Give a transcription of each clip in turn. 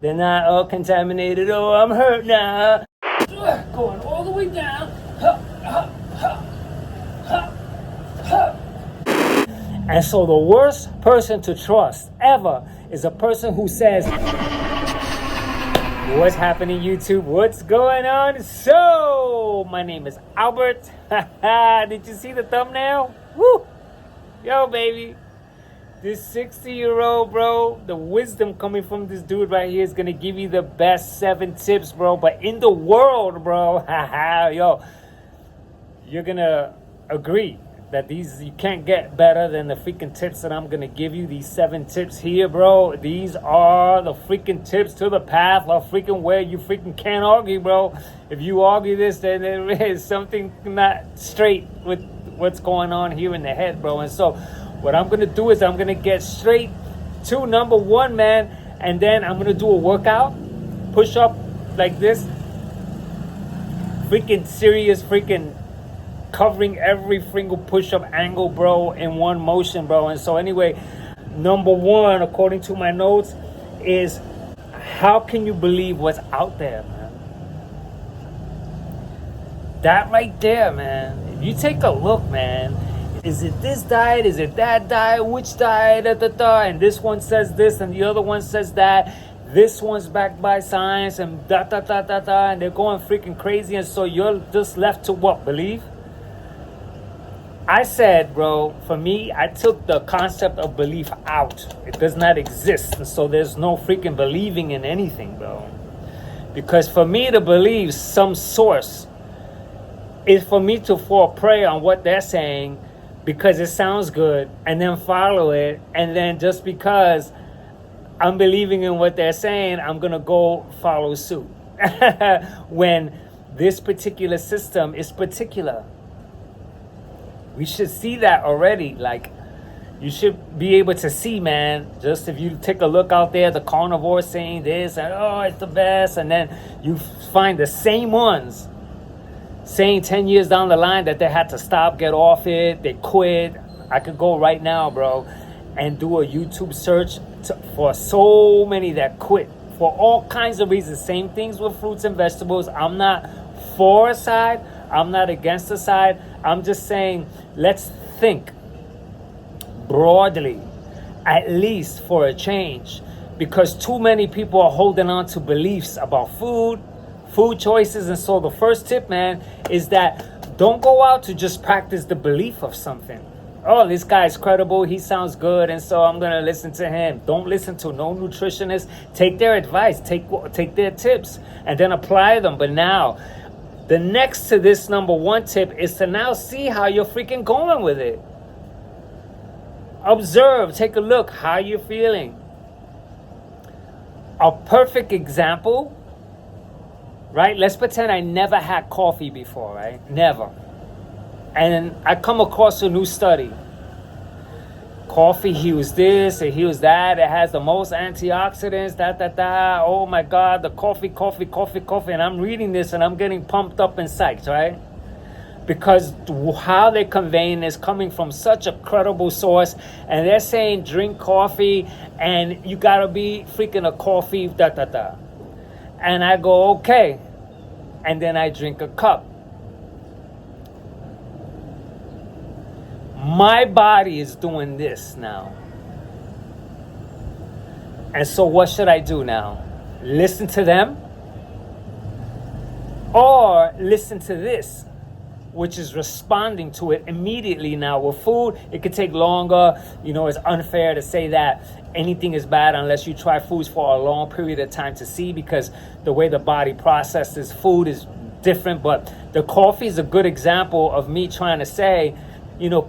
They're not all contaminated. Oh, I'm hurt now. Going all the way down. And so the worst person to trust ever is a person who says, what's happening, YouTube? What's going on? So, my name is Albert. Did you see the thumbnail? Woo! Yo, baby. This 60-year-old, bro, the wisdom coming from this dude right here is going to give you the best 7 tips, bro. But in the world, bro, yo, you're going to agree that these, you can't get better than the freaking tips that I'm going to give you. These 7 tips here, bro. These are the freaking tips to the path of freaking where you freaking can't argue, bro. If you argue this, then there is something not straight with what's going on here in the head, bro. And so what I'm going to do is I'm going to get straight to number 1, man. And then I'm going to do a workout, push up like this. Freaking serious, freaking covering every single push-up angle, bro, in one motion, bro. And so anyway, number 1, according to my notes, is how can you believe what's out there, man? That right there, man. If you take a look, man, is it this diet? Is it that diet? Which diet? And this one says this and the other one says that. This one's backed by science and and they're going freaking crazy. And so you're just left to what? Believe? I said, bro, for me, I took the concept of belief out. It does not exist. And so there's no freaking believing in anything, bro. Because for me to believe some source is for me to fall prey on what they're saying because it sounds good and then follow it. And then just because I'm believing in what they're saying, I'm going to go follow suit. When this particular system is particular. We should see that already. Like, you should be able to see, man. Just if you take a look out there, the carnivore saying this and oh, it's the best, and then you find the same ones saying 10 years down the line that they had to stop, get off it, they quit. I could go right now, bro, and do a YouTube search for so many that quit for all kinds of reasons. Same things with fruits and vegetables. I'm not for a side. I'm not against a side. I'm just saying, let's think broadly, at least for a change, because too many people are holding on to beliefs about food choices. And so the first tip, man, is that don't go out to just practice the belief of something. Oh, this guy's credible. He sounds good. And so I'm going to listen to him. Don't listen to no nutritionist. Take their advice. Take their tips and then apply them. But now, the next to this number 1 tip is to now see how you're freaking going with it. Observe, take a look, how you're feeling. A perfect example, right? Let's pretend I never had coffee before, right? Never. And I come across a new study. Coffee heals this, it heals that, it has the most antioxidants, Oh my God, the coffee. And I'm reading this and I'm getting pumped up and psyched, right? Because how they're conveying is coming from such a credible source. And they're saying drink coffee and you gotta be freaking a coffee, And I go, okay. And then I drink a cup. My body is doing this now. And so what should I do now? Listen to them? Or listen to this, which is responding to it immediately now. With food, it could take longer. You know, it's unfair to say that anything is bad unless you try foods for a long period of time to see, because the way the body processes food is different. But the coffee is a good example of me trying to say,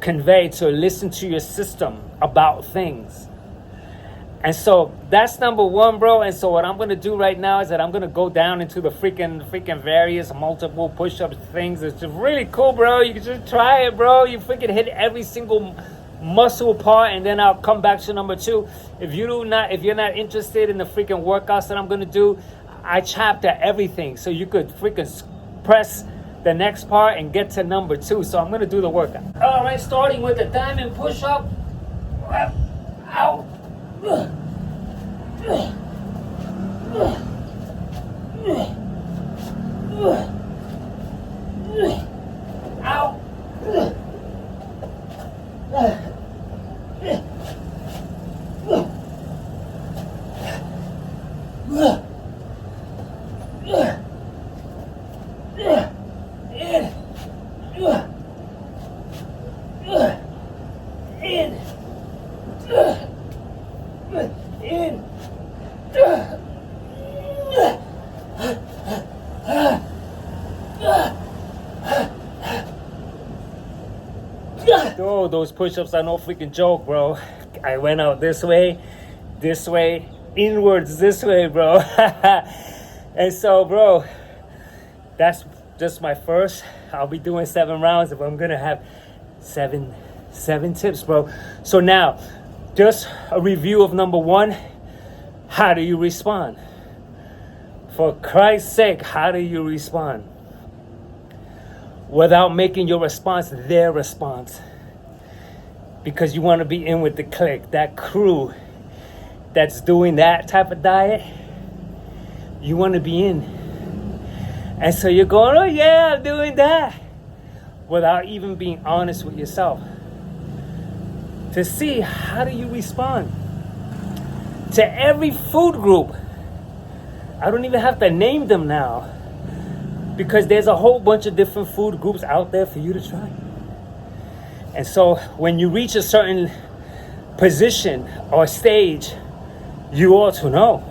convey to listen to your system about things. And so that's number 1, bro. And so what I'm going to do right now is that I'm going to go down into the freaking various multiple push-up things. It's just really cool, bro. You can just try it, bro. You freaking hit every single muscle part, and then I'll come back to number 2. If you're not interested in the freaking workouts that I'm going to do, I chapter everything. So you could freaking press the next part and get to number 2. So I'm going to do the workout. All right, starting with the diamond push-up. Ow. Oh, those push-ups are no freaking joke, bro. I went out this way, inwards this way, bro. And so, bro, that's just my first. I'll be doing 7 rounds if I'm gonna have seven tips, bro. So now, just a review of number 1. How do you respond? For Christ's sake, how do you respond? Without making your response their response. Because you want to be in with the clique, that crew that's doing that type of diet. You want to be in. And so you're going, oh yeah, I'm doing that. Without even being honest with yourself. To see how do you respond to every food group. I don't even have to name them now. Because there's a whole bunch of different food groups out there for you to try. And so when you reach a certain position or stage, you ought to know.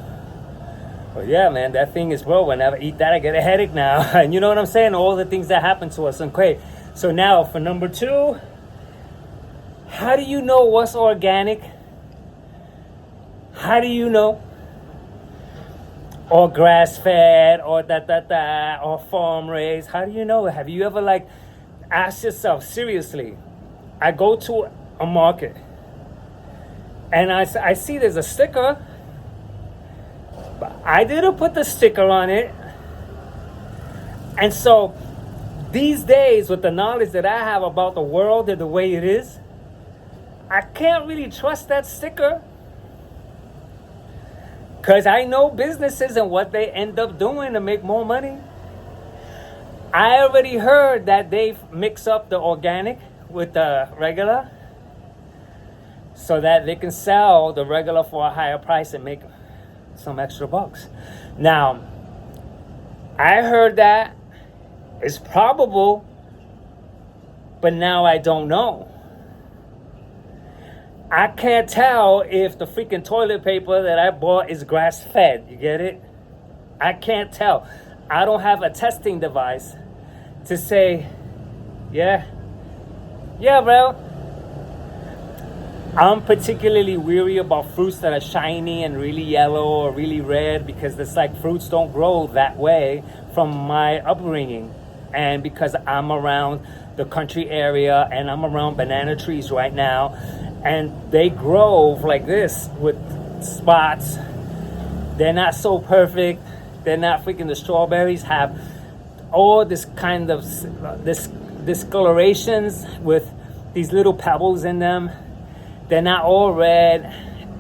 Well, yeah, man, that thing is, bro, whenever I eat that, I get a headache now. And you know what I'm saying? All the things that happen to us. Okay, so now for number 2, how do you know what's organic? How do you know? Or grass-fed, or or farm-raised. How do you know? Have you ever, asked yourself, seriously, I go to a market, and I see there's a sticker, but I didn't put the sticker on it. And so, these days, with the knowledge that I have about the world and the way it is, I can't really trust that sticker. Because I know businesses and what they end up doing to make more money. I already heard that they mix up the organic with the regular so that they can sell the regular for a higher price and make some extra bucks. Now, I heard that it's probable, but now I don't know. I can't tell if the freaking toilet paper that I bought is grass-fed. You get it? I can't tell. I don't have a testing device to say, yeah, bro. I'm particularly weary about fruits that are shiny and really yellow or really red because it's like fruits don't grow that way from my upbringing. And because I'm around the country area and I'm around banana trees right now, and they grow like this with spots. They're not so perfect. They're not freaking, the strawberries have all this kind of discolorations with these little pebbles in them. They're not all red.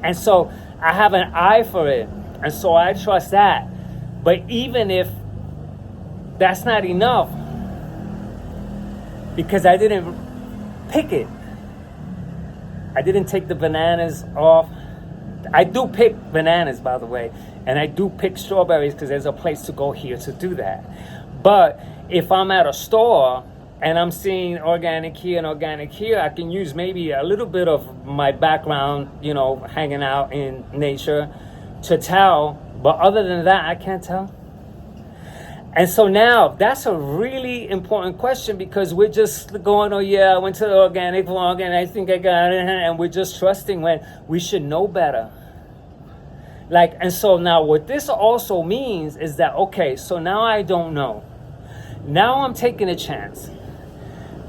And so I have an eye for it. And so I trust that. But even if that's not enough, because I didn't pick it, I didn't take the bananas off. I do pick bananas, by the way, and I do pick strawberries because there's a place to go here to do that. But if I'm at a store and I'm seeing organic here and organic here, I can use maybe a little bit of my background, hanging out in nature to tell. But other than that, I can't tell. And so now that's a really important question because we're just going, oh yeah, I went to the organic vlog and I think I got it. And we're just trusting when we should know better. And so now what this also means is that, okay, so now I don't know. Now I'm taking a chance.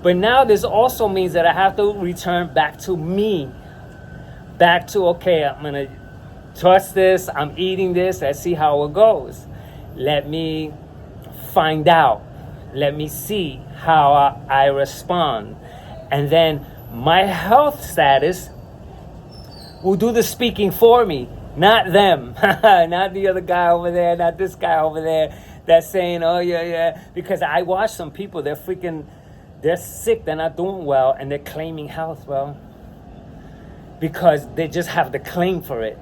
But now this also means that I have to return back to me. Back to, okay, I'm going to trust this. I'm eating this. Let's see how it goes. Let me find out. Let me see how I respond. And then my health status will do the speaking for me. Not them. Not the other guy over there, not this guy over there that's saying, oh, yeah, yeah. Because I watch some people, they're sick, they're not doing well, and they're claiming health, bro. Because they just have the claim for it.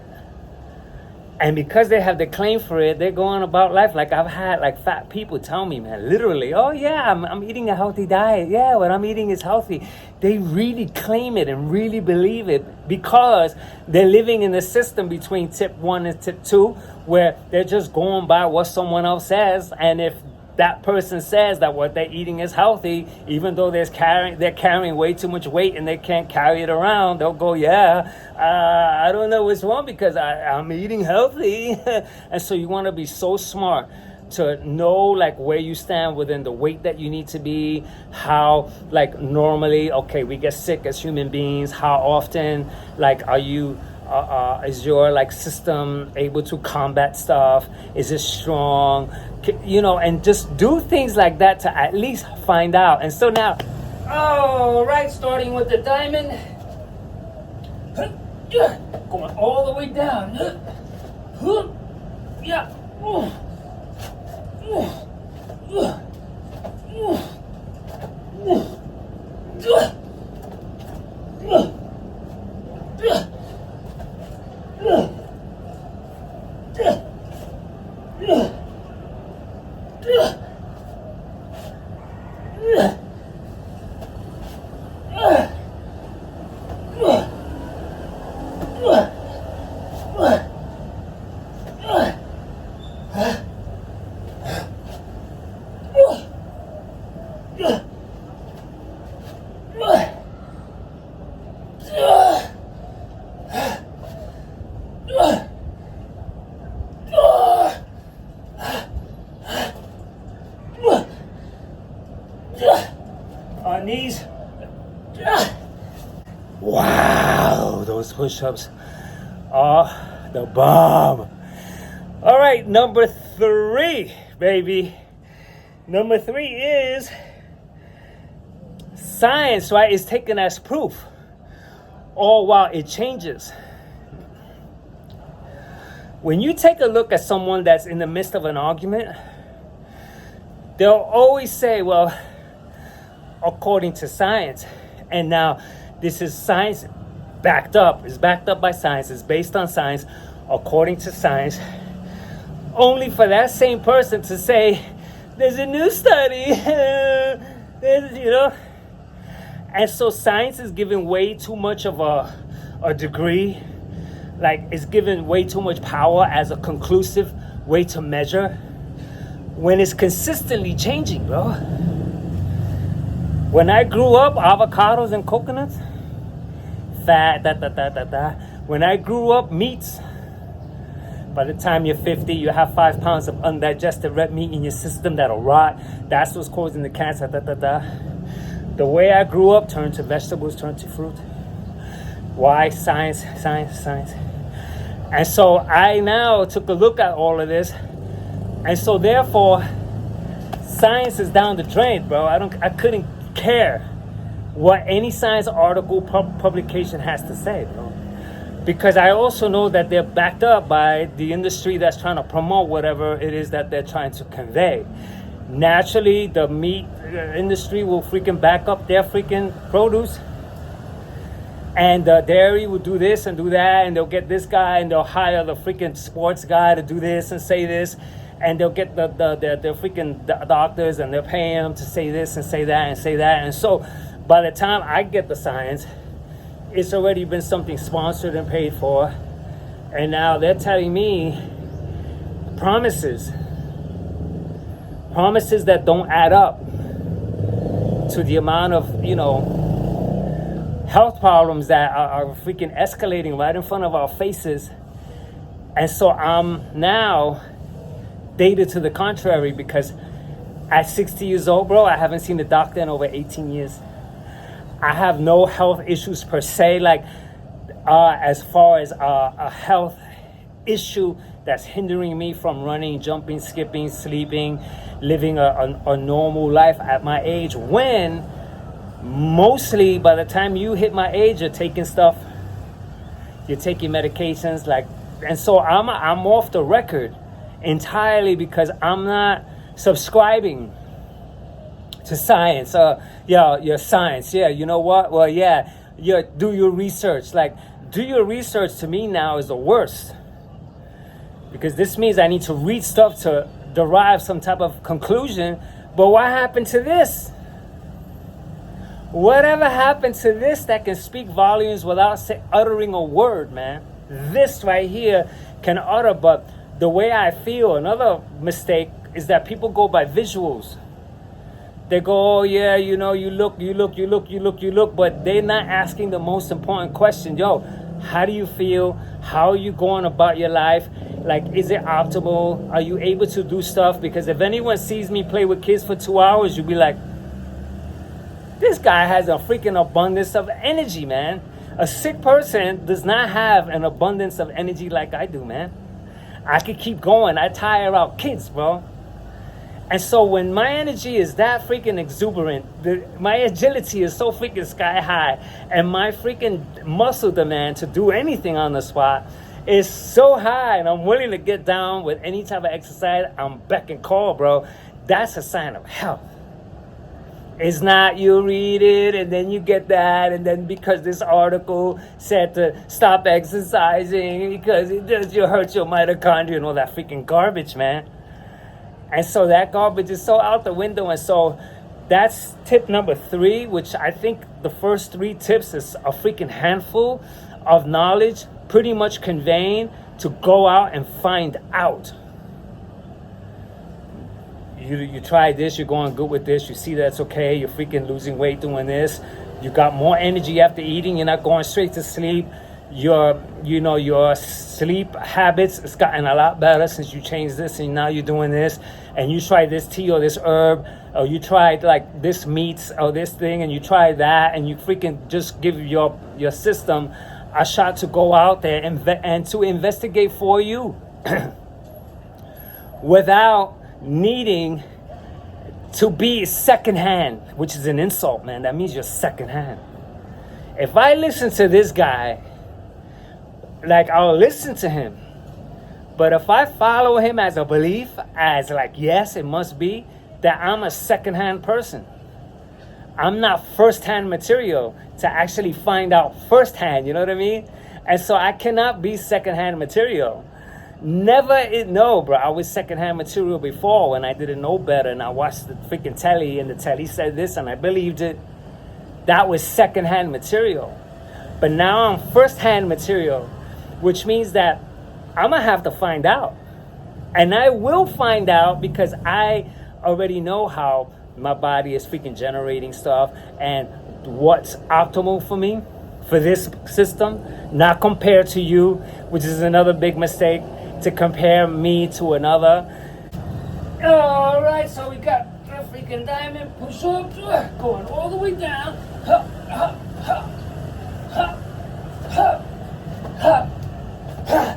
And because they have the claim for it, they're going about life. Like I've had like fat people tell me, man, literally, oh yeah, I'm eating a healthy diet. Yeah, what I'm eating is healthy. They really claim it and really believe it because they're living in the system between tip 1 and tip 2, where they're just going by what someone else says. And if that person says that what they're eating is healthy, even though they're carrying way too much weight and they can't carry it around, they'll go, yeah, I don't know what's wrong because I'm eating healthy. And so you want to be so smart to know like where you stand within the weight that you need to be, how like normally, okay, we get sick as human beings, how often, like are you is your like system able to combat stuff? Is it strong? You know, and just do things like that to at least find out. And so now, all right, starting with the diamond, going all the way down. Yeah. On knees. Wow, those push-ups are the bomb. All right, number 3, baby. Number 3 is science, right? Is taken as proof. All while it changes. When you take a look at someone that's in the midst of an argument, they'll always say, well, according to science. And now this is science backed up. It's backed up by science. It's based on science, according to science. Only for that same person to say, there's a new study. You know. And so science is giving way too much of a degree. Like it's given way too much power as a conclusive way to measure when it's consistently changing, bro. When I grew up, avocados and coconuts, fat, When I grew up, meats, by the time you're 50, you have 5 pounds of undigested red meat in your system that'll rot. That's what's causing the cancer, The way I grew up, turned to vegetables, turned to fruit. Why? Science. And so I now took a look at all of this. And so therefore, science is down the drain, bro. I couldn't care what any science article publication has to say, bro. Because I also know that they're backed up by the industry that's trying to promote whatever it is that they're trying to convey. Naturally, the meat industry will freaking back up their freaking produce. And the dairy will do this and do that, and they'll get this guy, and they'll hire the freaking sports guy to do this and say this, and they'll get the freaking doctors, and they'll pay them to say this and say that and say that. And so by the time I get the science, it's already been something sponsored and paid for, and now they're telling me promises that don't add up to the amount of, you know, health problems that are freaking escalating right in front of our faces. And so I'm now dated to the contrary, because at 60 years old, bro, I haven't seen a doctor in over 18 years. I have no health issues per se, like as far as a health issue that's hindering me from running, jumping, skipping, sleeping, living a normal life at my age, when mostly by the time you hit my age, you're taking stuff, you're taking medications like And so I'm off the record entirely because I'm not subscribing to science. Your science. Yeah, you know what? Well, yeah, do your research. Like, do your research to me now is the worst. Because this means I need to read stuff to derive some type of conclusion. But what happened to this? Whatever happened to this that can speak volumes without uttering a word, man? This right here can utter, but the way I feel, another mistake is that people go by visuals. They go, oh yeah, you know, you look, but they're not asking the most important question. Yo, how do you feel? How are you going about your life? Like, is it optimal? Are you able to do stuff? Because if anyone sees me play with kids for 2 hours, you'll be like, this guy has a freaking abundance of energy, man. A sick person does not have an abundance of energy like I do, man. I could keep going. I tire out kids, bro. And so when my energy is that freaking exuberant, my agility is so freaking sky high, and my freaking muscle demand to do anything on the spot is so high, and I'm willing to get down with any type of exercise, I'm beck and call, bro. That's a sign of health. It's not you read it and then you get that, and then because this article said to stop exercising because it does you hurt your mitochondria and all that freaking garbage, man. And so that garbage is so out the window. And so that's tip number 3, which I think the first 3 tips is a freaking handful of knowledge pretty much conveying to go out and find out. You try this, you're going good with this, you see that's okay, you're freaking losing weight doing this, you got more energy after eating, you're not going straight to sleep, your sleep habits has gotten a lot better since you changed this, and now you're doing this, and you try this tea or this herb, or you tried like this meats or this thing, and you try that, and you freaking just give your system a shot to go out there and to investigate for you without needing to be secondhand, which is an insult, man. That means you're secondhand. If I listen to this guy, like, I'll listen to him, but if I follow him as a belief, as like, yes, it must be, that I'm a secondhand person. I'm not firsthand material to actually find out firsthand, you know what I mean? And so I cannot be secondhand material. No, bro. I was secondhand material before when I didn't know better, and I watched the freaking telly, and the telly said this, and I believed it. That was secondhand material. But now I'm firsthand material, which means that I'm gonna have to find out, and I will find out because I already know how my body is freaking generating stuff and what's optimal for me for this system, not compared to you, which is another big mistake. To compare me to another. All right, so we got a freaking diamond push-ups going all the way down. Huh, huh, huh, huh, huh, huh, huh,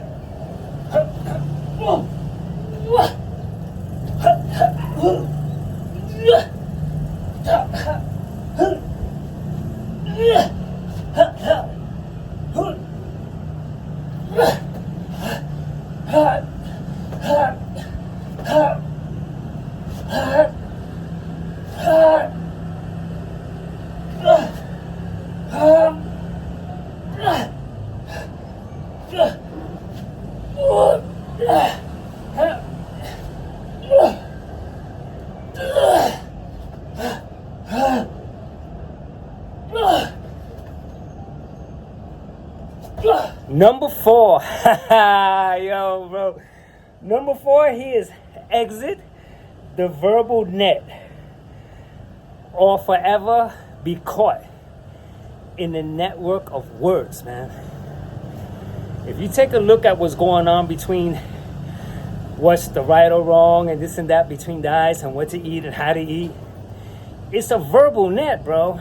Number 4, yo, bro. Number 4 here is exit the verbal net, or forever be caught in the network of words, man. If you take a look at what's going on between what's the right or wrong and this and that between the eyes and what to eat and how to eat, it's a verbal net, bro.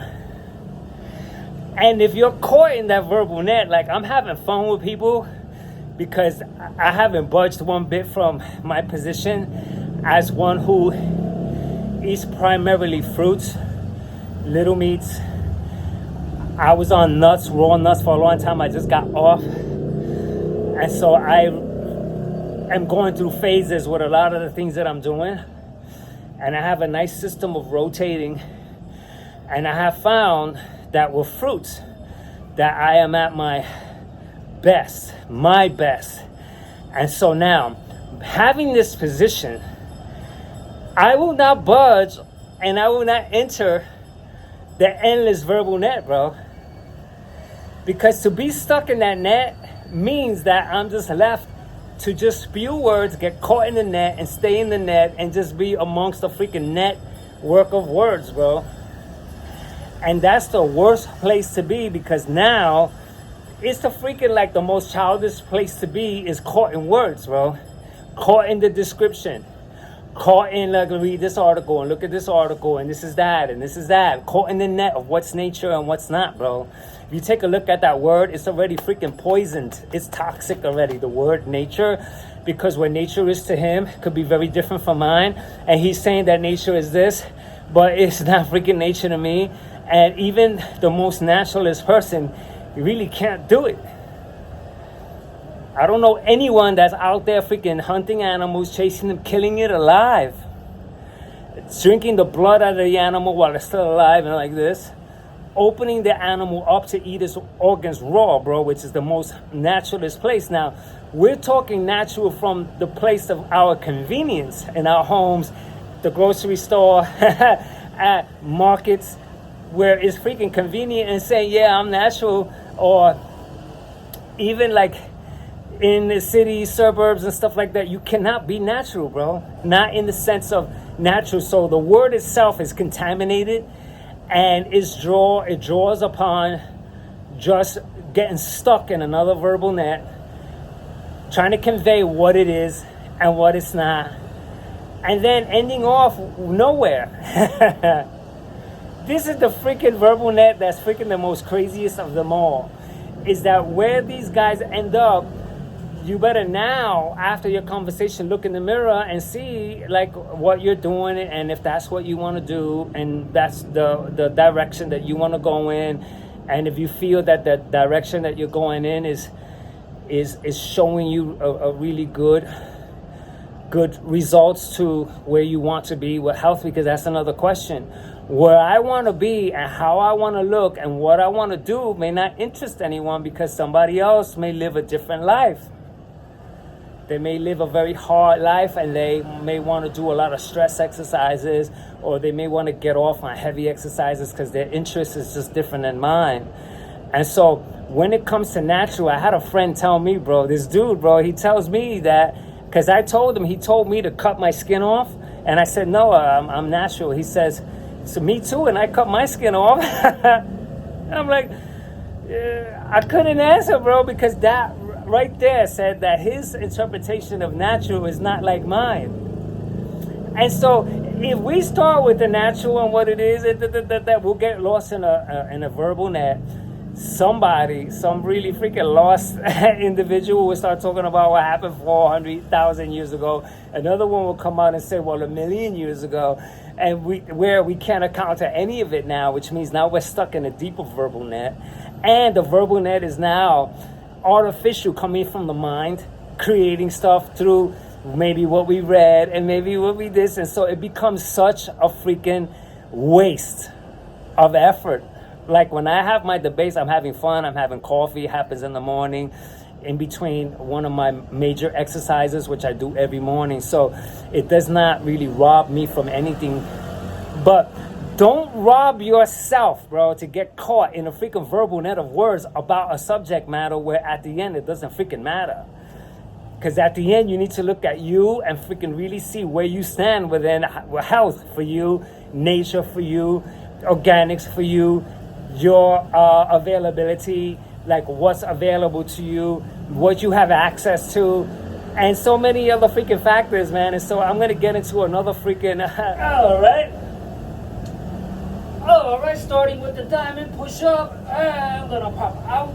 And if you're caught in that verbal net, like, I'm having fun with people because I haven't budged one bit from my position as one who eats primarily fruits, little meats. I was on nuts, raw nuts for a long time. I just got off. And so I am going through phases with a lot of the things that I'm doing. And I have a nice system of rotating. And I have found that with fruits, that I am at my best. And so now, having this position, I will not budge and I will not enter the endless verbal net, bro. Because to be stuck in that net means that I'm just left to just spew words, get caught in the net, and stay in the net, and just be amongst the freaking network of words, bro. And that's the worst place to be, because now it's the freaking, like, the most childish place to be is caught in words, bro. Caught in the description. Caught in, like, read this article and look at this article and this is that and this is that. Caught in the net of what's nature and what's not, bro. If you take a look at that word, it's already freaking poisoned. It's toxic already, the word nature. Because what nature is to him could be very different from mine. And he's saying that nature is this, but it's not freaking nature to me. And even the most naturalist person, you really can't do it. I don't know anyone that's out there freaking hunting animals, chasing them, killing it alive. Drinking the blood out of the animal while it's still alive and like this. Opening the animal up to eat its organs raw, bro, which is the most naturalist place. Now, we're talking natural from the place of our convenience in our homes, the grocery store, at markets, where it's freaking convenient and saying, yeah, I'm natural. Or even like in the city, suburbs and stuff like that, you cannot be natural, bro. Not in the sense of natural. So the word itself is contaminated. And it draws upon just getting stuck in another verbal net, trying to convey what it is and what it's not, and then ending off nowhere. This is the freaking verbal net that's freaking the most craziest of them all, is that where these guys end up, you better now, after your conversation, look in the mirror and see like what you're doing, and if that's what you want to do, and that's the direction that you want to go in, and if you feel that the direction that you're going in is showing you a really good results to where you want to be with health, because that's another question. Where I want to be and how I want to look and what I want to do may not interest anyone, because somebody else may live a different life. They may live a very hard life, and they may want to do a lot of stress exercises, or they may want to get off on heavy exercises because their interest is just different than mine. And so when it comes to natural, I had a friend tell me, bro, this dude, bro, he tells me that, because I told him, he told me to cut my skin off. And I said, no, I'm natural. He says, so me too, and I cut my skin off. I'm like, I couldn't answer, bro, because that right there said that his interpretation of natural is not like mine. And so if we start with the natural and what it is, that we'll get lost in a verbal net. Somebody, some really freaking lost individual will start talking about what happened 400,000 years ago. Another one will come out and say, well, 1,000,000 years ago. And we can't account to any of it now, which means now we're stuck in a deeper verbal net. And the verbal net is now artificial, coming from the mind, creating stuff through maybe what we read and maybe what we did. And so it becomes such a freaking waste of effort. Like when I have my debates, I'm having fun, I'm having coffee, it happens in the morning, in between one of my major exercises, which I do every morning. So it does not really rob me from anything. But don't rob yourself, bro, to get caught in a freaking verbal net of words about a subject matter where at the end it doesn't freaking matter. Because at the end you need to look at you and freaking really see where you stand within health for you, nature for you, organics for you, your availability, like what's available to you, what you have access to, and so many other freaking factors, man. And so I'm going to get into another freaking... All right, starting with the diamond push-up. I'm going to pop out.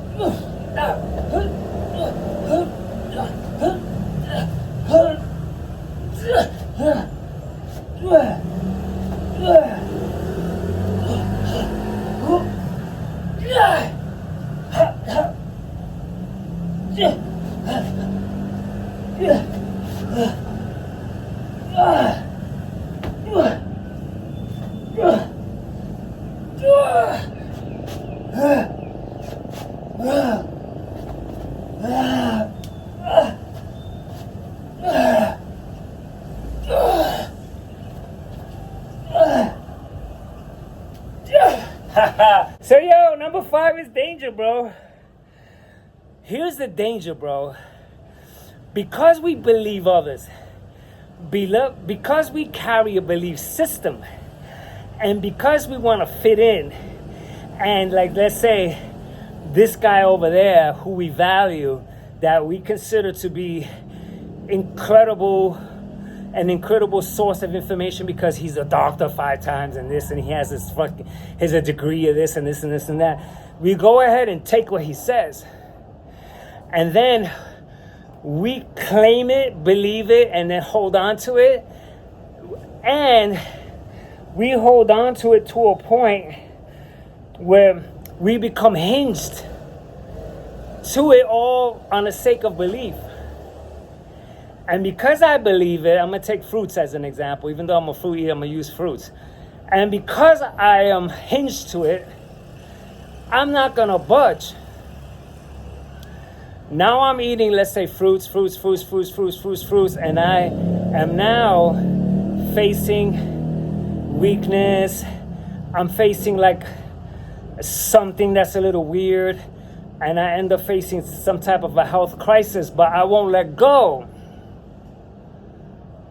So yo, number 5 is danger, bro. Here's the danger, bro. Because we believe others, because we carry a belief system, and because we want to fit in, and like let's say this guy over there who we value, that we consider to be an incredible source of information because he's a doctor 5 times and this, and he has a degree of this and this and this and that. We go ahead and take what he says, and then we claim it, believe it, and then hold on to it. And we hold on to it to a point where we become hinged to it all on the sake of belief. And because I believe it, I'm going to take fruits as an example. Even though I'm a fruit eater, I'm going to use fruits. And because I am hinged to it, I'm not going to budge. Now I'm eating, let's say, fruits, and I am now facing weakness. I'm facing like something that's a little weird, and I end up facing some type of a health crisis, but I won't let go.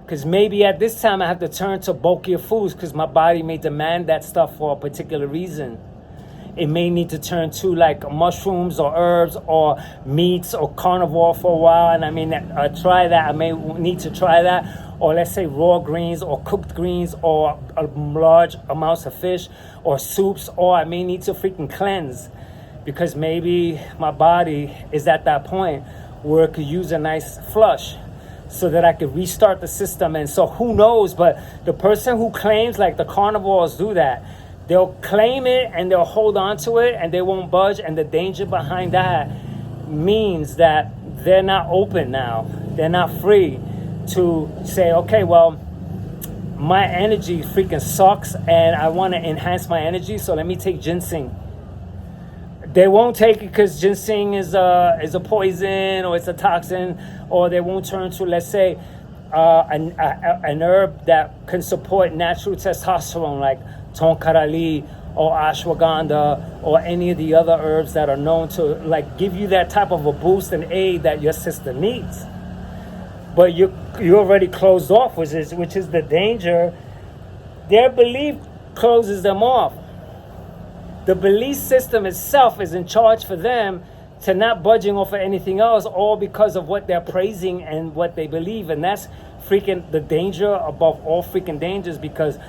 Because maybe at this time I have to turn to bulkier foods because my body may demand that stuff for a particular reason. It may need to turn to like mushrooms or herbs or meats or carnivore for a while. And I mean, try that. I may need to try that. Or let's say raw greens or cooked greens or large amounts of fish or soups. Or I may need to freaking cleanse because maybe my body is at that point where it could use a nice flush so that I could restart the system. And so who knows, but the person who claims, like the carnivores do that, they'll claim it and they'll hold on to it and they won't budge. And the danger behind that means that they're not open now. They're not free to say, okay, well, my energy freaking sucks and I want to enhance my energy, so let me take ginseng. They won't take it because ginseng is a poison or it's a toxin, or they won't turn to, let's say, an herb that can support natural testosterone like tonkarali or ashwagandha or any of the other herbs that are known to like give you that type of a boost and aid that your system needs. But you already closed off, which is the danger. Their belief closes them off. The belief system itself is in charge for them to not budging off of anything else, all because of what they're praising and what they believe. And that's freaking the danger above all freaking dangers, because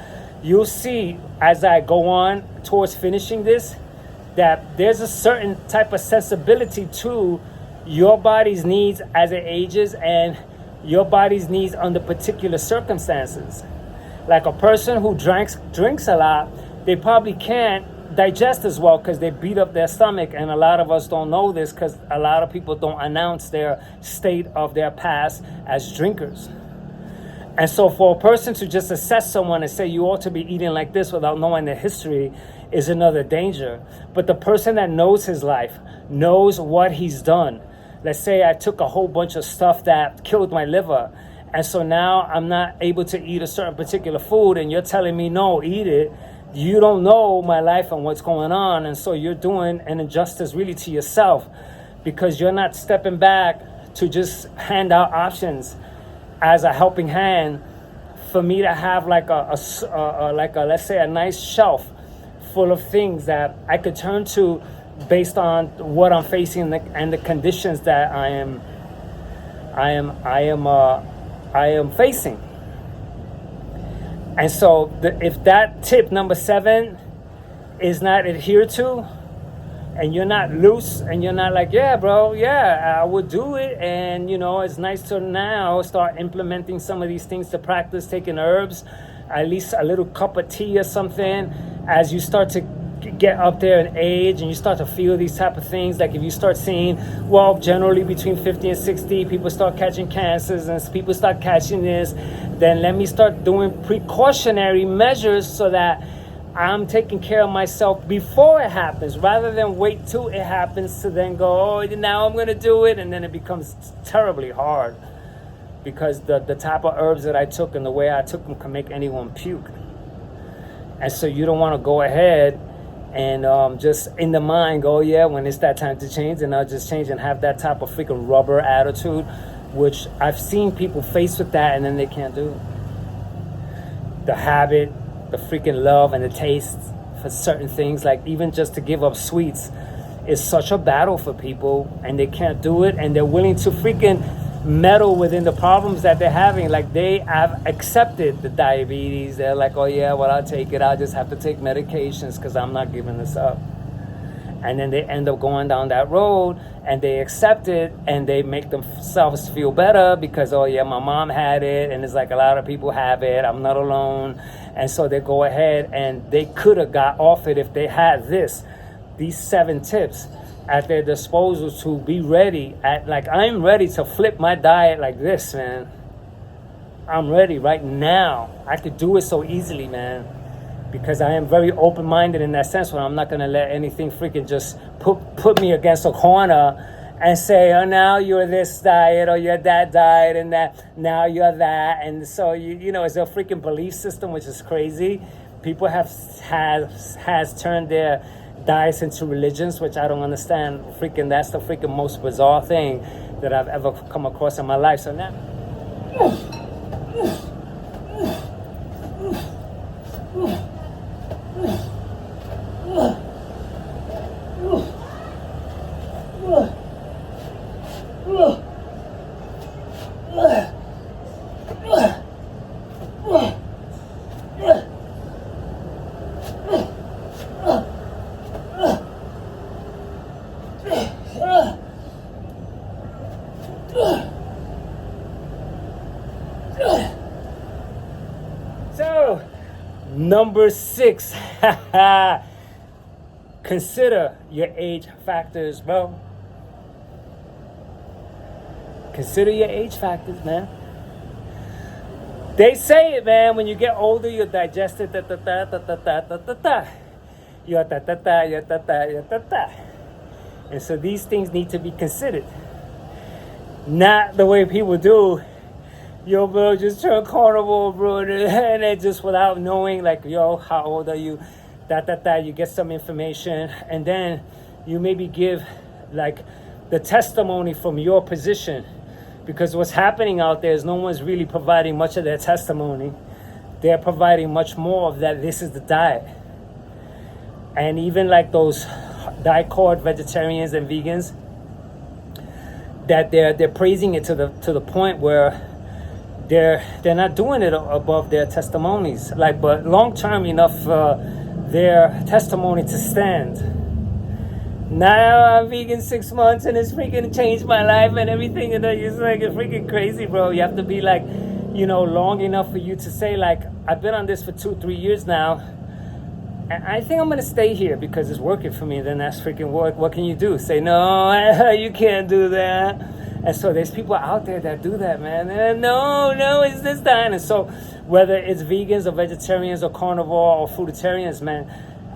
you'll see as I go on towards finishing this that there's a certain type of sensibility to your body's needs as it ages and your body's needs under particular circumstances. Like a person who drinks a lot, they probably can't digest as well because they beat up their stomach, and a lot of us don't know this because a lot of people don't announce their state of their past as drinkers. And so for a person to just assess someone and say you ought to be eating like this without knowing their history is another danger. But the person that knows his life, knows what he's done. Let's say I took a whole bunch of stuff that killed my liver, and so now I'm not able to eat a certain particular food, and you're telling me, no, eat it. You don't know my life and what's going on, and so you're doing an injustice really to yourself because you're not stepping back to just hand out options as a helping hand for me to have like a let's say a nice shelf full of things that I could turn to based on what I'm facing and the conditions that I am facing. And so if that tip number 7 is not adhered to, and you're not loose, and you're not like, yeah, bro, yeah, I would do it, and it's nice to now start implementing some of these things to practice taking herbs, at least a little cup of tea or something, as you start to get up there in age and you start to feel these type of things, like if you start seeing, well, generally between 50 and 60 people start catching cancers and people start catching this, then let me start doing precautionary measures so that I'm taking care of myself before it happens, rather than wait till it happens to then go, oh, now I'm going to do it, and then it becomes terribly hard, because the type of herbs that I took and the way I took them can make anyone puke. And so you don't want to go ahead and just in the mind go, yeah, when it's that time to change, and I'll just change, and have that type of freaking rubber attitude, which I've seen people face with that and then they can't do it. The habit, the freaking love and the taste for certain things, like even just to give up sweets is such a battle for people, and they can't do it, and they're willing to freaking meddle within the problems that they're having. Like they have accepted the diabetes. They're like, oh yeah, well, I'll take it. I'll just have to take medications because I'm not giving this up. And then they end up going down that road and they accept it and they make themselves feel better because, oh yeah, my mom had it, and it's like a lot of people have it. I'm not alone. And so they go ahead and they could have got off it if they had these 7 tips at their disposal to be ready at, like, I'm ready to flip my diet like this, man. I'm ready right now. I could do it so easily, man, because I am very open-minded in that sense, where I'm not going to let anything freaking just put me against a corner and say, oh, now you're this diet, or you're that diet, and that now you're that. And so you know, it's a freaking belief system, which is crazy. People has turned their diets into religions, which I don't understand. Freaking, that's the freaking most bizarre thing that I've ever come across in my life. So now, so number 6, consider your age factors, bro. Consider your age factors, man. They say it, man. When you get older, your digestive and so these things need to be considered. Not the way people do. Yo, bro, just turn carnivore, bro, and it just without knowing, like, yo, how old are you? You get some information, and then you maybe give, like, the testimony from your position. Because what's happening out there is no one's really providing much of their testimony. They're providing much more of that. This is the diet. And even like those diehard vegetarians and vegans, that they're praising it to the point where they're not doing it above their testimonies. Like, but long term enough for their testimony to stand. Now I'm vegan 6 months and it's freaking changed my life and everything, and it's like it's freaking crazy, bro. You have to be like, you know, long enough for you to say, like, I've been on this for 2-3 years now, and I think I'm gonna stay here because it's working for me. Then that's freaking work. What can you do? Say no, you can't do that. And so there's people out there that do that, man. No, it's this time. And so whether it's vegans or vegetarians or carnivore or fruitarians, man,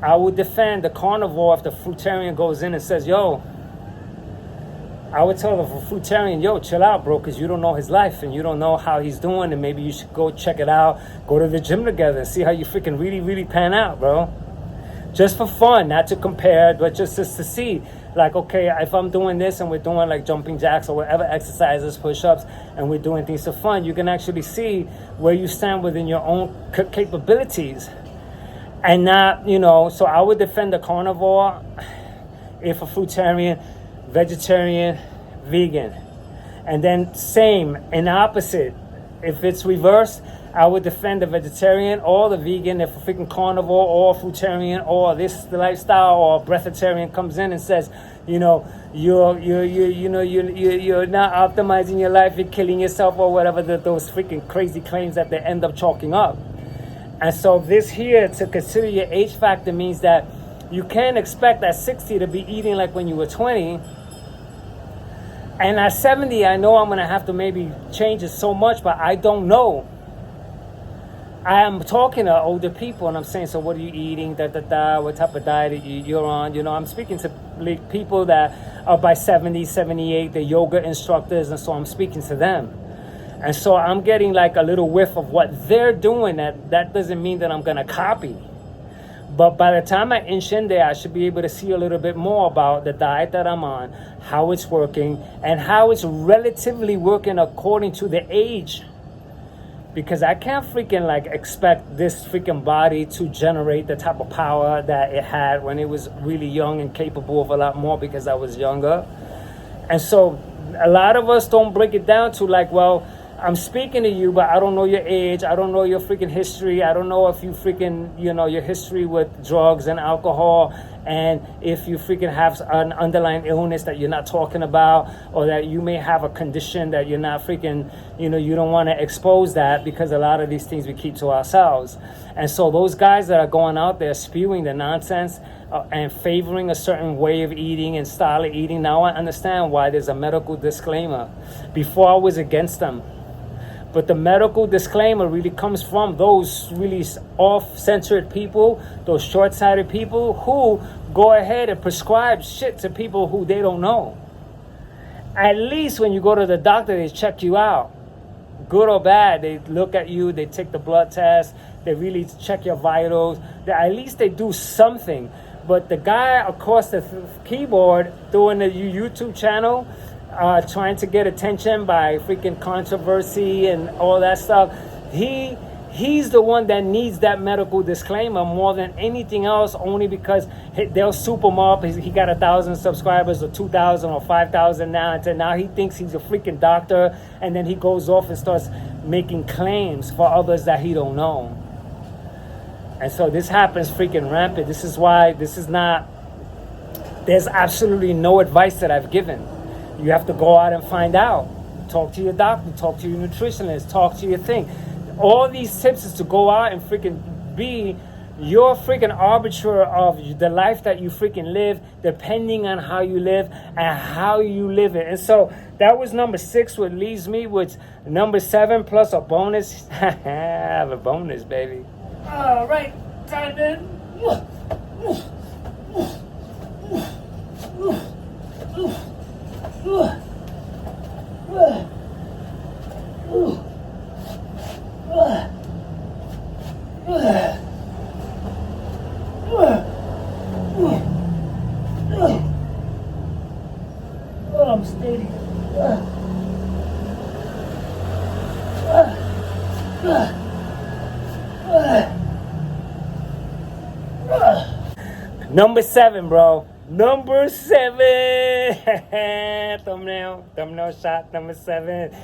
I would defend the carnivore if the fruitarian goes in and says, yo, I would tell the fruitarian, yo, chill out, bro, because you don't know his life and you don't know how he's doing, and maybe you should go check it out, go to the gym together and see how you freaking really, really pan out, bro. Just for fun, not to compare, but just to see, like, okay, if I'm doing this and we're doing like jumping jacks or whatever exercises, push-ups, and we're doing things for fun, you can actually see where you stand within your own capabilities. And not, you know, so I would defend the carnivore if a fruitarian, vegetarian, vegan. And then same and opposite. If it's reversed, I would defend the vegetarian or the vegan if a freaking carnivore or a fruitarian or this lifestyle or breatharian comes in and says, you know, you're not optimizing your life, you're killing yourself or whatever, those freaking crazy claims that they end up chalking up. And so this here, to consider your age factor, means that you can't expect at 60 to be eating like when you were 20. And at 70, I know I'm going to have to maybe change it so much, but I don't know. I am talking to older people and I'm saying, so what are you eating? What type of diet you're on? You know, I'm speaking to people that are by 70, 78, they're yoga instructors, and so I'm speaking to them. And so I'm getting like a little whiff of what they're doing. That doesn't mean that I'm going to copy. But by the time I inch in there, I should be able to see a little bit more about the diet that I'm on, how it's working, and how it's relatively working according to the age. Because I can't freaking like expect this freaking body to generate the type of power that it had when it was really young and capable of a lot more because I was younger. And so a lot of us don't break it down to like, well, I'm speaking to you, but I don't know your age. I don't know your freaking history. I don't know if you freaking, you know, your history with drugs and alcohol, and if you freaking have an underlying illness that you're not talking about, or that you may have a condition that you're not freaking, you know, you don't want to expose that, because a lot of these things we keep to ourselves. And so those guys that are going out there spewing the nonsense and favoring a certain way of eating and style of eating, now I understand why there's a medical disclaimer. Before I was against them. But the medical disclaimer really comes from those really off-centered people, those short-sighted people who go ahead and prescribe shit to people who they don't know. At least when you go to the doctor, they check you out. Good or bad, they look at you, they take the blood test, they really check your vitals. At least they do something. But the guy across the keyboard doing the YouTube channel, trying to get attention by freaking controversy and all that stuff, he's the one that needs that medical disclaimer more than anything else, only because they'll soup him up. He got 1,000 subscribers or 2,000 or 5,000 now, and now he thinks he's a freaking doctor, and then he goes off and starts making claims for others that he don't know. And so this happens freaking rampant. This is why there's absolutely no advice that I've given. You have to go out and find out. Talk to your doctor, talk to your nutritionist, talk to your thing. All these tips is to go out and freaking be your freaking arbiter of the life that you freaking live, depending on how you live and how you live it. And so that was number 6, which leaves me with number 7 plus a bonus. I have a bonus, baby. All right, time in. I'm steady. Number 7, bro. Number 7. thumbnail shot. Number 7.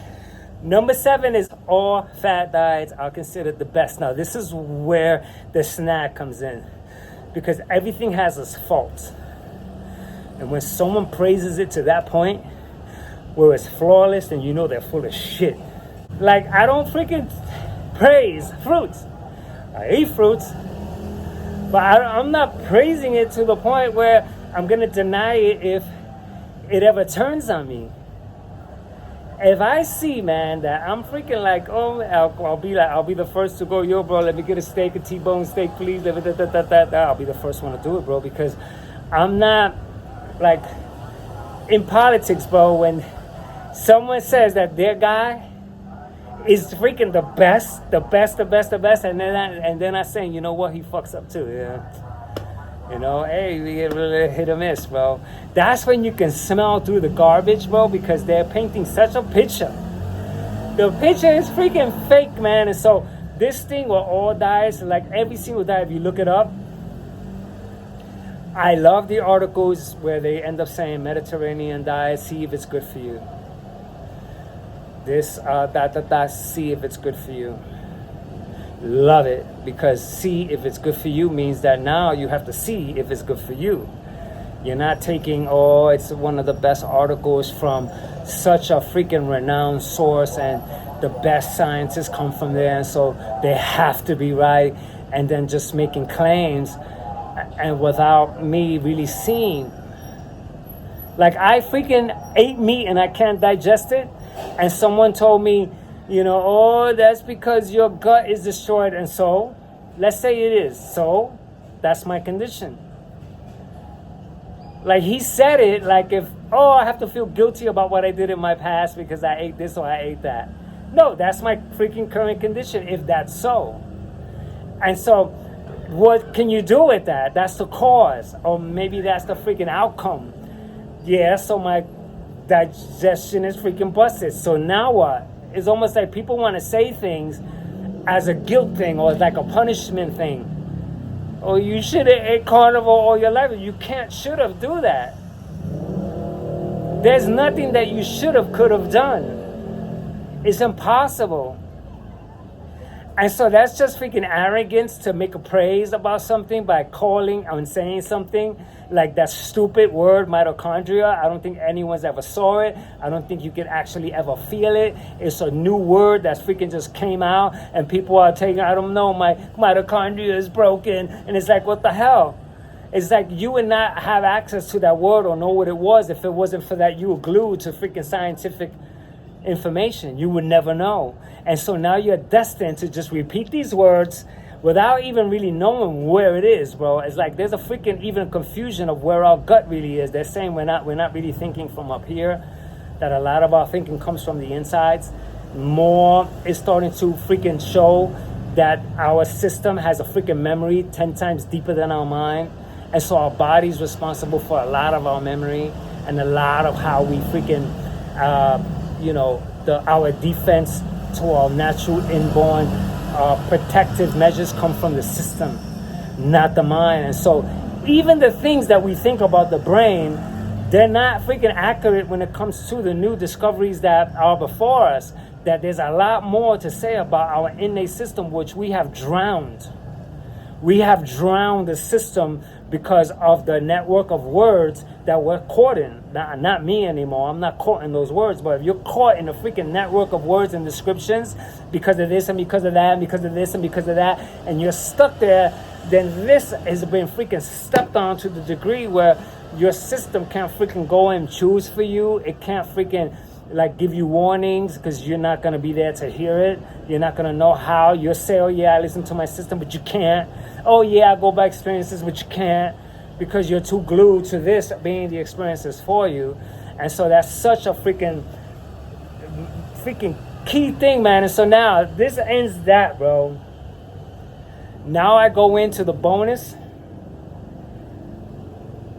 Number 7 is all fat diets are considered the best. Now, this is where the snag comes in, because everything has its faults. And when someone praises it to that point where it's flawless, and you know they're full of shit. Like, I don't freaking praise fruits. I eat fruits, but I'm not praising it to the point where I'm gonna deny it if it ever turns on me. If I see, man, that I'm freaking like, oh, I'll be the first to go, yo, bro, let me get a steak, a T-bone steak, please. I'll be the first one to do it, bro, because I'm not, like, in politics, bro, when someone says that their guy is freaking the best, and then I saying, you know what, he fucks up too, yeah. You know, hey, we get really hit or miss, bro. That's when you can smell through the garbage, bro, because they're painting such a picture. The picture is freaking fake, man. And so this thing with all diets, like every single diet, if you look it up, I love the articles where they end up saying Mediterranean diet, see if it's good for you. This, see if it's good for you. Love it, because see if it's good for you means that now you have to see if it's good for you. You're not taking, oh, it's one of the best articles from such a freaking renowned source and the best scientists come from there, and so they have to be right, and then just making claims. and without me really seeing. Like, I freaking ate meat and I can't digest it, and someone told me, oh, that's because your gut is destroyed. And so, let's say it is. So, that's my condition. Like, he said it like if, I have to feel guilty about what I did in my past because I ate this or I ate that. No, that's my freaking current condition, if that's so. And so, what can you do with that? That's the cause. Or maybe that's the freaking outcome. Yeah, so my digestion is freaking busted. So now what? It's almost like people want to say things as a guilt thing or like a punishment thing. Or you should have ate carnivore all your life. You can't should have do that. There's nothing that you should have could have done. It's impossible. And so that's just freaking arrogance to make a praise about something by calling and saying something like that stupid word mitochondria. I don't think anyone's ever saw it. I don't think you can actually ever feel it. It's a new word that's freaking just came out and people are taking, I don't know, my mitochondria is broken. And it's like, what the hell? It's like you would not have access to that word or know what it was if it wasn't for that you were glued to freaking scientific information. You would never know. And so now you're destined to just repeat these words without even really knowing where it is, bro. It's like there's a freaking even confusion of where our gut really is. They're saying we're not really thinking from up here, that a lot of our thinking comes from the insides. More is starting to freaking show that our system has a freaking memory 10 times deeper than our mind. And so our body's responsible for a lot of our memory and a lot of how we freaking, our defense to our natural inborn protective measures come from the system, not the mind. And so even the things that we think about the brain, they're not freaking accurate when it comes to the new discoveries that are before us, that there's a lot more to say about our innate system, which we have drowned. We have drowned the system because of the network of words that we're caught in. Not me anymore. I'm not caught in those words. But if you're caught in a freaking network of words and descriptions because of this and because of that and because of this and because of that, and you're stuck there, then this has been freaking stepped on to the degree where your system can't freaking go and choose for you. It can't freaking like give you warnings because you're not going to be there to hear it. You're not going to know how. You'll say, oh yeah, I listen to my system, but you can't. Oh yeah, I go by experiences, but you can't because you're too glued to this being the experiences for you. And so that's such a freaking key thing, man. And so now this ends that, bro. Now I go into the bonus.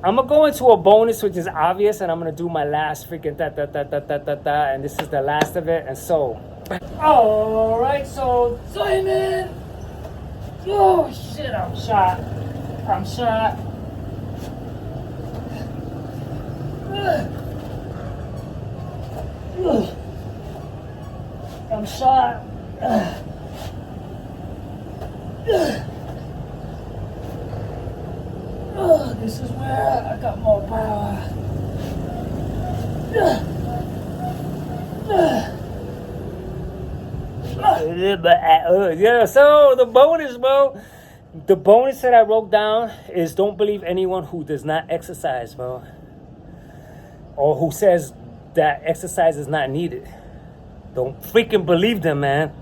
I'm going to go into a bonus, which is obvious, and I'm going to do my last freaking and this is the last of it. And so, all right, so Simon, oh shit, I'm shot. I'm shot. This is where I got more power. Yeah, so the bonus, bro. The bonus that I wrote down is don't believe anyone who does not exercise, bro. Or who says that exercise is not needed. Don't freaking believe them, man.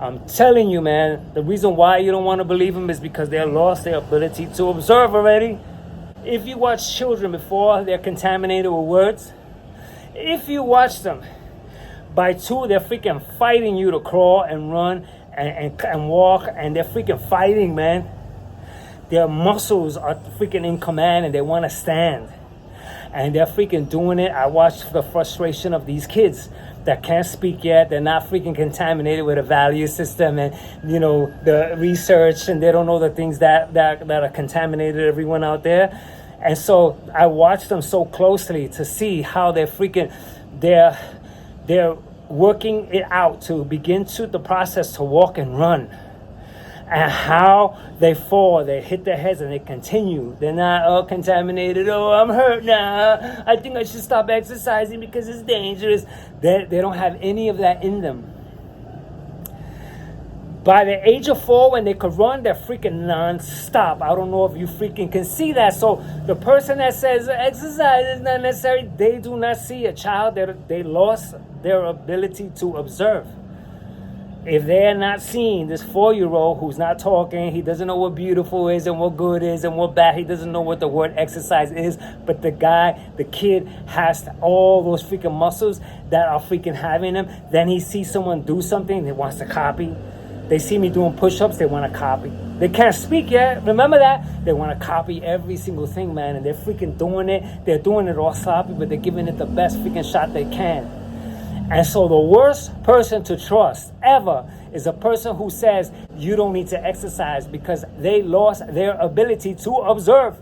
I'm telling you, man, the reason why you don't want to believe them is because they lost their ability to observe already. If you watch children before they're contaminated with words, if you watch them, by two, they're freaking fighting you to crawl and run and walk, and they're freaking fighting, man. Their muscles are freaking in command and they want to stand. And they're freaking doing it. I watched the frustration of these kids that can't speak yet. They're not freaking contaminated with a value system and, the research, and they don't know the things that are contaminated everyone out there. And so I watched them so closely to see how they're working it out to begin to the process to walk and run. And how they fall, they hit their heads and they continue. They're not contaminated. Oh, I'm hurt now. I think I should stop exercising because it's dangerous. They don't have any of that in them. By the age of 4, when they could run, they're freaking non-stop. I don't know if you freaking can see that. So the person that says exercise is not necessary, they do not see a child that they lost their ability to observe. If they're not seeing this 4-year-old who's not talking, he doesn't know what beautiful is and what good is and what bad, he doesn't know what the word exercise is, but the kid has all those freaking muscles that are freaking having him. Then he sees someone do something, he wants to copy. They see me doing push-ups, they want to copy. They can't speak yet, remember that? They want to copy every single thing, man, and they're freaking doing it. They're doing it all sloppy, but they're giving it the best freaking shot they can. And so the worst person to trust ever is a person who says you don't need to exercise, because they lost their ability to observe.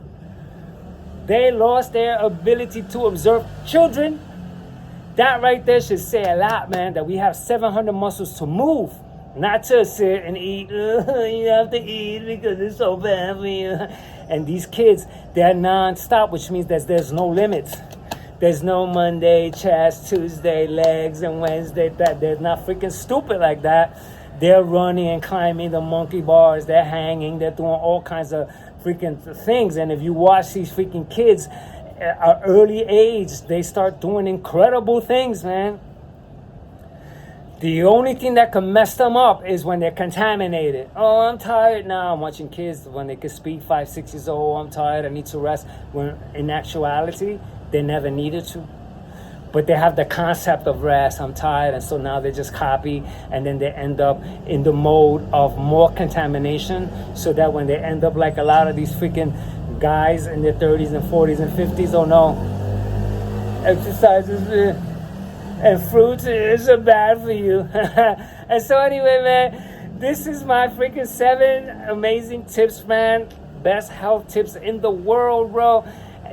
They lost their ability to observe. Children, that right there should say a lot, man, that we have 700 muscles to move. Not to sit and eat. You have to eat because it's so bad for you. And these kids, they're non-stop, which means that there's no limits. There's no Monday, chest, Tuesday, legs, and Wednesday, that. They're not freaking stupid like that. They're running and climbing the monkey bars. They're hanging. They're doing all kinds of freaking things. And if you watch these freaking kids at early age, they start doing incredible things, man. The only thing that can mess them up is when they're contaminated. Oh, I'm tired now. I'm watching kids when they can speak, 5, 6 years old. I'm tired. I need to rest. When in actuality, they never needed to. But they have the concept of rest. I'm tired. And so now they just copy. And then they end up in the mode of more contamination. So that when they end up like a lot of these freaking guys in their 30s and 40s and 50s, oh no, exercise is... and fruits is bad for you. And so anyway, man, this is my freaking 7 amazing tips, man. Best health tips in the world, bro.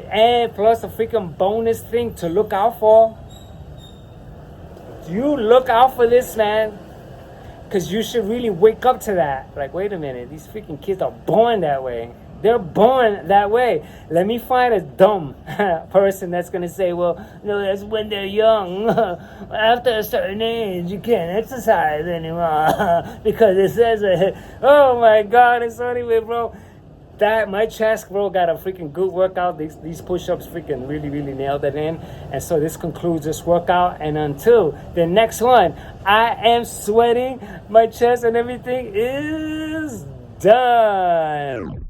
And plus a freaking bonus thing to look out for. You look out for this, man. Because you should really wake up to that. Like, wait a minute, these freaking kids are born that way. They're born that way. Let me find a dumb person that's going to say, well, no, that's when they're young. After a certain age, you can't exercise anymore. Because it says, oh my God, it's anyway, bro. That, my chest, bro, got a freaking good workout. These push-ups freaking really, really nailed it in. And so this concludes this workout. And until the next one, I am sweating. My chest and everything is done.